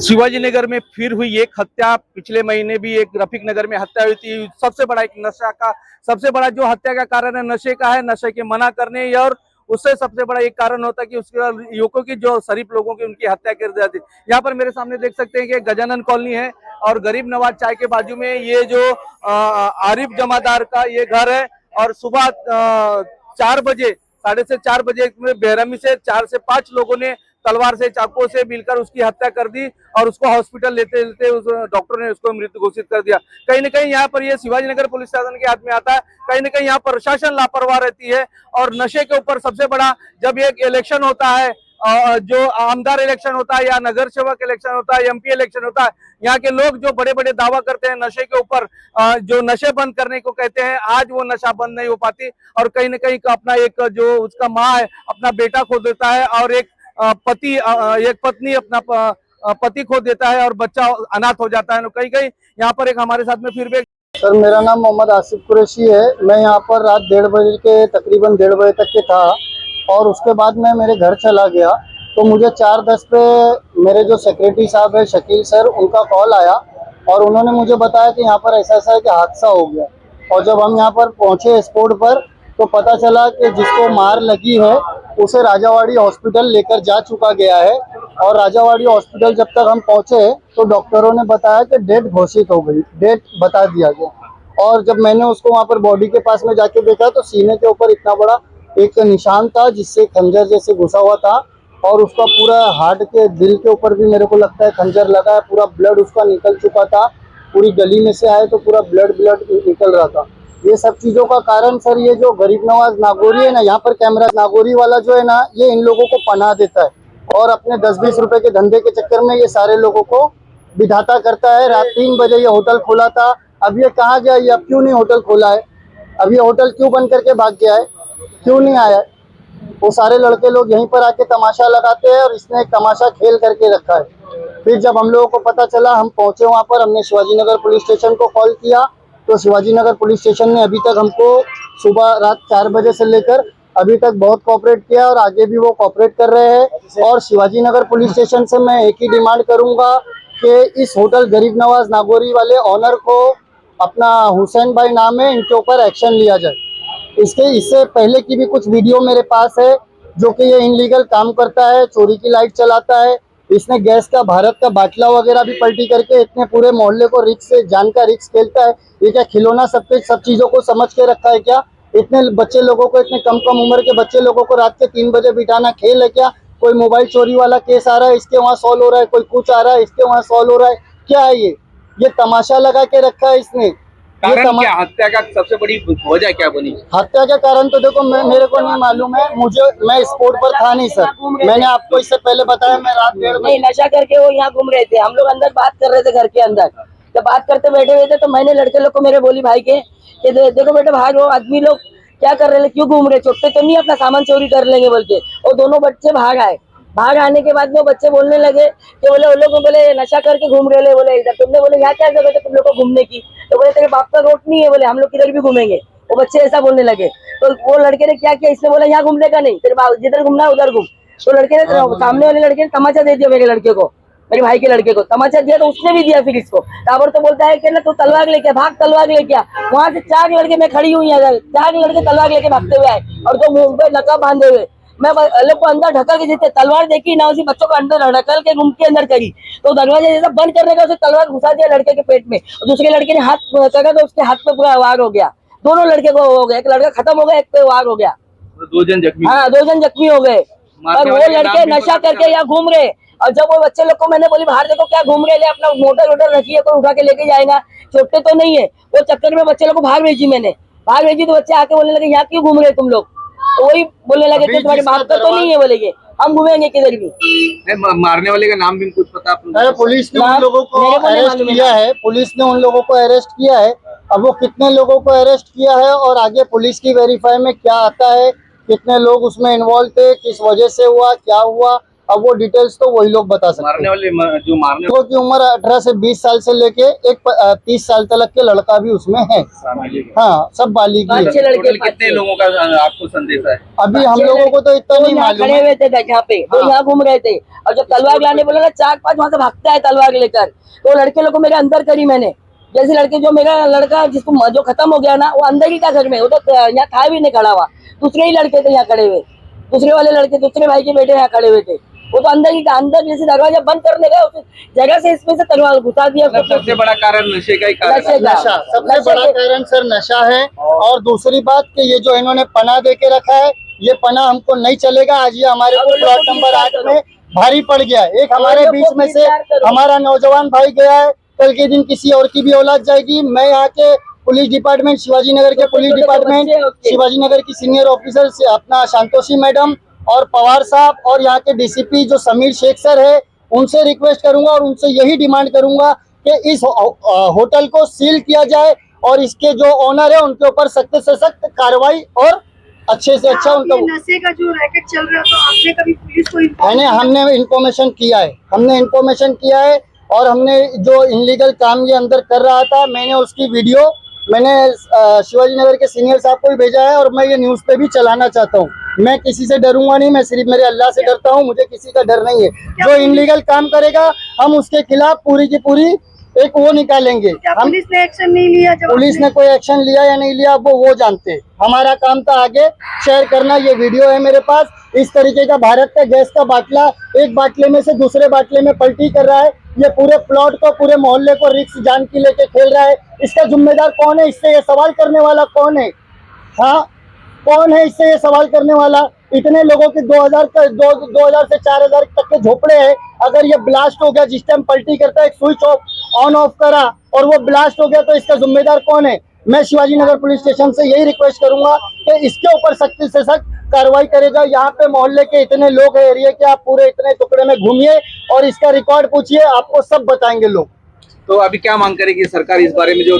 शिवाजी नगर में फिर हुई एक हत्या। पिछले महीने भी एक रफीक नगर में हत्या हुई थी। सबसे बड़ा एक नशा का सबसे बड़ा जो हत्या का कारण है नशे का है, नशे के मना करने और उससे सबसे बड़ा एक कारण होता है कि उसके युवकों की जो शरीफ लोगों की उनकी हत्या कर दी जाती है। यहाँ पर मेरे सामने देख सकते हैं कि गजानन कॉलोनी है और गरीब नवाज चाय के बाजू में ये जो आरिफ जमादार का ये घर है। और सुबह 4 बजे 4:30 में बेरहमी से 4 से 5 लोगों ने तलवार से चाकू से मिलकर उसकी हत्या कर दी और उसको हॉस्पिटल लेते लेते उस डॉक्टर ने उसको मृत घोषित कर दिया। कहीं ना कहीं यहाँ पर ये शिवाजी नगर पुलिस शासन के हाथ में आता है। कहीं ना कहीं यहाँ पर प्रशासन लापरवाह रहती है और नशे के ऊपर सबसे बड़ा जब एक इलेक्शन होता है, जो आमदार इलेक्शन होता है या नगर सेवक इलेक्शन होता है, एमपी इलेक्शन होता है, यहाँ के लोग जो बड़े बड़े दावा करते हैं नशे के ऊपर, जो नशे बंद करने को कहते हैं, आज वो नशा बंद नहीं हो पाती और कहीं ना कहीं अपना एक जो उसका माँ है अपना बेटा खो देता है और एक पत्नी अपना पति खो देता है और बच्चा अनाथ हो जाता है। तो कहीं कहीं यहाँ पर एक हमारे साथ में फिर भी सर, मेरा नाम मोहम्मद आसिफ कुरैशी है। मैं यहाँ पर रात 1:30 के तकरीबन 1:30 बजे तक के था और उसके बाद मैं मेरे घर चला गया तो मुझे 4:10 पे मेरे जो सेक्रेटरी साहब है शकील सर, उनका कॉल आया और उन्होंने मुझे बताया कि यहाँ पर ऐसा ऐसा है कि हादसा हो गया। और जब हम यहाँ पर पहुँचे स्पॉट पर तो पता चला कि जिसको मार लगी है उसे राजावाड़ी हॉस्पिटल लेकर जा चुका गया है। और राजावाड़ी हॉस्पिटल जब तक हम पहुंचे तो डॉक्टरों ने बताया कि डेथ घोषित हो गई, डेथ बता दिया गया। और जब मैंने उसको वहां पर बॉडी के पास में जाके देखा तो सीने के ऊपर इतना बड़ा एक निशान था जिससे खंजर जैसे घुसा हुआ था और उसका पूरा हार्ट के दिल के ऊपर भी मेरे को लगता है खंजर लगा है। पूरा ब्लड उसका निकल चुका था, पूरी गली में से आए तो पूरा ब्लड निकल रहा था। ये सब चीज़ों का कारण सर ये जो गरीब नवाज नागौरी है ना, यहाँ पर कैमरा नागौरी वाला जो है ना, ये इन लोगों को पनाह देता है और अपने 10-20 रुपए के धंधे के चक्कर में ये सारे लोगों को बिठाता करता है। रात 3 बजे ये होटल खोला था, अब ये कहाँ गया, ये अब क्यों नहीं होटल खोला है, अब ये होटल क्यों बंद करके भाग गया है, क्यों नहीं आया है। वो सारे लड़के लोग यहीं पर आके तमाशा लगाते हैं और इसने एक तमाशा खेल करके रखा है। फिर जब हम लोगों को पता चला, हम पहुंचे वहाँ पर, हमने शिवाजी नगर पुलिस स्टेशन को कॉल किया तो शिवाजी नगर पुलिस स्टेशन ने अभी तक हमको सुबह रात 4 बजे से लेकर अभी तक बहुत कोऑपरेट किया और आगे भी वो कोऑपरेट कर रहे हैं। और शिवाजी नगर पुलिस स्टेशन से मैं एक ही डिमांड करूंगा कि इस होटल गरीब नवाज नागौरी वाले ऑनर को, अपना हुसैन भाई नाम है, इनके ऊपर एक्शन लिया जाए। इससे पहले की भी कुछ वीडियो मेरे पास है जो कि ये इनलीगल काम करता है, चोरी की लाइट चलाता है। इसने गैस का, भारत का बाटला वगैरह भी पलटी करके इतने पूरे मोहल्ले को रिक्स से, जान का रिक्स खेलता है। ये क्या खिलौना सब चीज़ों को समझ के रखा है क्या? इतने बच्चे लोगों को, इतने कम कम उम्र के बच्चे लोगों को रात के 3 बजे बिठाना खेल है क्या? कोई मोबाइल चोरी वाला केस आ रहा है इसके वहाँ सॉल्व हो रहा है, कोई कुछ आ रहा है इसके वहाँ सॉल्व हो रहा है, क्या है ये तमाशा लगा के रखा है इसने। कारण क्या, हत्या का सबसे बड़ी वजह क्या बनी? हत्या का कारण तो देखो मेरे को नहीं मालूम है, मैं स्पॉट पर था नहीं सर। मैंने आपको इससे पहले बताया मैं रात 1:30 नहीं, नशा करके वो यहाँ घूम रहे थे। हम लोग अंदर बात कर रहे थे घर के अंदर, जब बात करते बैठे हुए थे तो मैंने लड़के लोग को मेरे बोली भाई के कि देखो बेटे भाई, वो आदमी लोग क्या कर रहे, क्यों घूम रहे, चोटते तो नहीं अपना सामान चोरी कर लेंगे बोल के। और दोनों बच्चे भाग आए। भाग आने के बाद में वो बच्चे बोलने लगे कि बोले वो लोग बोले नशा करके घूम रहे, बोले इधर। तुमने बोले यहाँ क्या जगह है तुम लोग को घूमने की? तो बोले तेरे बाप का रोट नहीं है, बोले हम लोग किधर भी घूमेंगे। वो बच्चे ऐसा बोलने लगे तो वो लड़के ने क्या किया, इसने बोला यहाँ घूमने का नहीं, तेरे बाप जिधर घूमना है उधर घूम। तो लड़के ने, सामने वाले लड़के ने तमाचा दे दिया मेरे लड़के को, मेरे भाई के लड़के को तमाचा दिया तो उसने भी दिया फिर इसको। ताबर तो बोलता है कि ना तू तलवार लेके भाग, तलवार लेके आ। वहां से 4 लड़के, मैं खड़ी हुई, 4 लड़के तलवार लेके भागते हुए आए और दो मुंह पे नकाब बांधे हुए। मैं लोग को अंदर ढकल के, जितने तलवार देखी ना उसी बच्चों को अंदर ढकल के रूम के अंदर करी तो दरवाजा जैसा बंद करने का उसे तलवार घुसा दिया लड़के के पेट में। और दूसरे लड़के ने हाथ करा तो उसके हाथ पे पूरा वार हो गया। दोनों लड़के को हो गया, एक लड़का खत्म हो गया, एक पे वार हो गया। 2 जन जख्मी? हाँ, 2 जन जख्मी हो गए। और वो लड़के नशा करके यहाँ घूम रहे। और जब वो बच्चे लोग को मैंने बोली बाहर देखो क्या घूम रहे, ले अपना मोटर वोटर रखिए, कोई उठा के लेके जाएगा, चोटते तो नहीं है। वो चक्कर में बच्चे लोग को बाहर भेजी मैंने, बाहर भेजी तो बच्चे आके बोलने लगे यहाँ क्यों घूम रहे तुम लोग? तो वही बोलने लगे कि तुम्हारे बाप का तो नहीं है, बोलेंगे हम घूमेंगे किधर भी। मारने वाले का नाम भी कुछ पता आपको? पुलिस ने उन लोगों को अरेस्ट किया है, पुलिस ने उन लोगों को अरेस्ट किया है। अब वो कितने लोगों को अरेस्ट किया है और आगे पुलिस की वेरीफाई में क्या आता है, कितने लोग उसमें इन्वॉल्व थे, किस वजह से हुआ, क्या हुआ, अब वो डिटेल्स तो वही लोग बता सकते मारने हैं। वाले जो मारने लोगों की उम्र 18 से 20 साल से लेके एक 30 साल तक के लड़का भी उसमें है। शामिल है। हाँ, सब बालिग ही पाँच है। छह लड़के, टोटल पाँच कितने छह। लोगों का आपको संदेश है? अभी हम लोगों को तो इतना दो नहीं यहाँ मालूम खड़े है। हुए थे यहाँ पे, दो हाँ। यहाँ घूम रहे थे, और जब तलवार लाने बोला ना 4-5 वहां से भागता है तलवार लेकर, तो लड़के लोग को मेरे अंदर करी मैंने। जैसे लड़के जो मेरा लड़का जिसको जो खत्म हो गया ना, वो अंदर ही था घर में, वो तो यहाँ था भी नहीं खड़ा हुआ। दूसरे ही लड़के थे यहाँ खड़े हुए, दूसरे वाले लड़के, दूसरे भाई के बेटे यहाँ खड़े हुए थे, वो तो अंदर ही था। अंदर जैसे दरवाजा बंद करने गए, उस जगह से इसमें से तलवार घुसा दिया मतलब उसको। सबसे बड़ा कारण नशे का ही कारण नशे है। का। नशा सबसे नशे बड़ा के- कारण सर नशा है। और दूसरी बात कि ये जो इन्होंने पना दे के रखा है, ये पना हमको नहीं चलेगा। आज ये हमारे अब को वो लोग प्लॉट को नंबर गिरफ्तार 8 करो। में भारी पड़ गया है। एक हमारे लोग बीच को में से गिरफ्तार करो। हमारा नौजवान भाई गया है, कल के दिन किसी और की भी औलाद जाएगी। मैं यहाँ के पुलिस डिपार्टमेंट, शिवाजी नगर के पुलिस छोटे-छोटे डिपार्टमेंट, बच्चे हैं उसके। शिवाजी नगर की सीनियर ऑफिसर से अपना शांतोषी मैडम और पवार साहब और यहाँ के डीसीपी जो समीर शेख सर है, उनसे रिक्वेस्ट करूंगा और उनसे यही डिमांड करूंगा कि इस होटल को सील किया जाए और इसके जो ओनर है उनके ऊपर सख्त से सख्त कार्रवाई और अच्छे से अच्छा उनका। ये नशे का जो रैकेट चल रहा है, तो आपने कभी पुलिस को मैंने हमने इन्फॉर्मेशन किया है, और हमने जो इनलीगल काम ये अंदर कर रहा था, मैंने उसकी वीडियो मैंने शिवाजी नगर के सीनियर साहब को भी भेजा है और मैं ये न्यूज़ पे भी चलाना चाहता हूँ। मैं किसी से डरूंगा नहीं, मैं सिर्फ मेरे अल्लाह से डरता हूँ, मुझे किसी का डर नहीं है। जो इनलीगल काम करेगा हम उसके खिलाफ पूरी की पूरी एक वो निकालेंगे। क्या हम पुलिस ने एक्शन नहीं लिया? जब पुलिस ने कोई एक्शन लिया या नहीं लिया वो जानते हैं। हमारा काम था आगे शेयर करना। ये वीडियो है मेरे पास। इस तरीके का भारत का गैस का बाटला एक बाटले में से दूसरे बाटले में पलटी कर रहा है। ये पूरे प्लॉट को, पूरे मोहल्ले को रिस्क जान की लेके खेल रहा है। इसका जिम्मेदार कौन है? इससे ये सवाल करने वाला कौन है? हाँ, कौन है इससे ये सवाल करने वाला? इतने लोगों के 2000 से 4000 तक के झोपड़े हैं। अगर ये ब्लास्ट हो गया, जिस टाइम पलटी करता है, एक स्विच ऑन ऑफ करा और वो ब्लास्ट हो गया, तो इसका जिम्मेदार कौन है? मैं शिवाजी नगर पुलिस स्टेशन से यही रिक्वेस्ट करूंगा कि इसके ऊपर सख्ती से सख्त कार्रवाई करेगा। यहाँ पे मोहल्ले के इतने लोग हैं, एरिया के, आप पूरे इतने टुकड़े में घूमिए और इसका रिकॉर्ड पूछिए, आपको सब बताएंगे लोग। तो अभी क्या मांग करेगी सरकार इस बारे में जो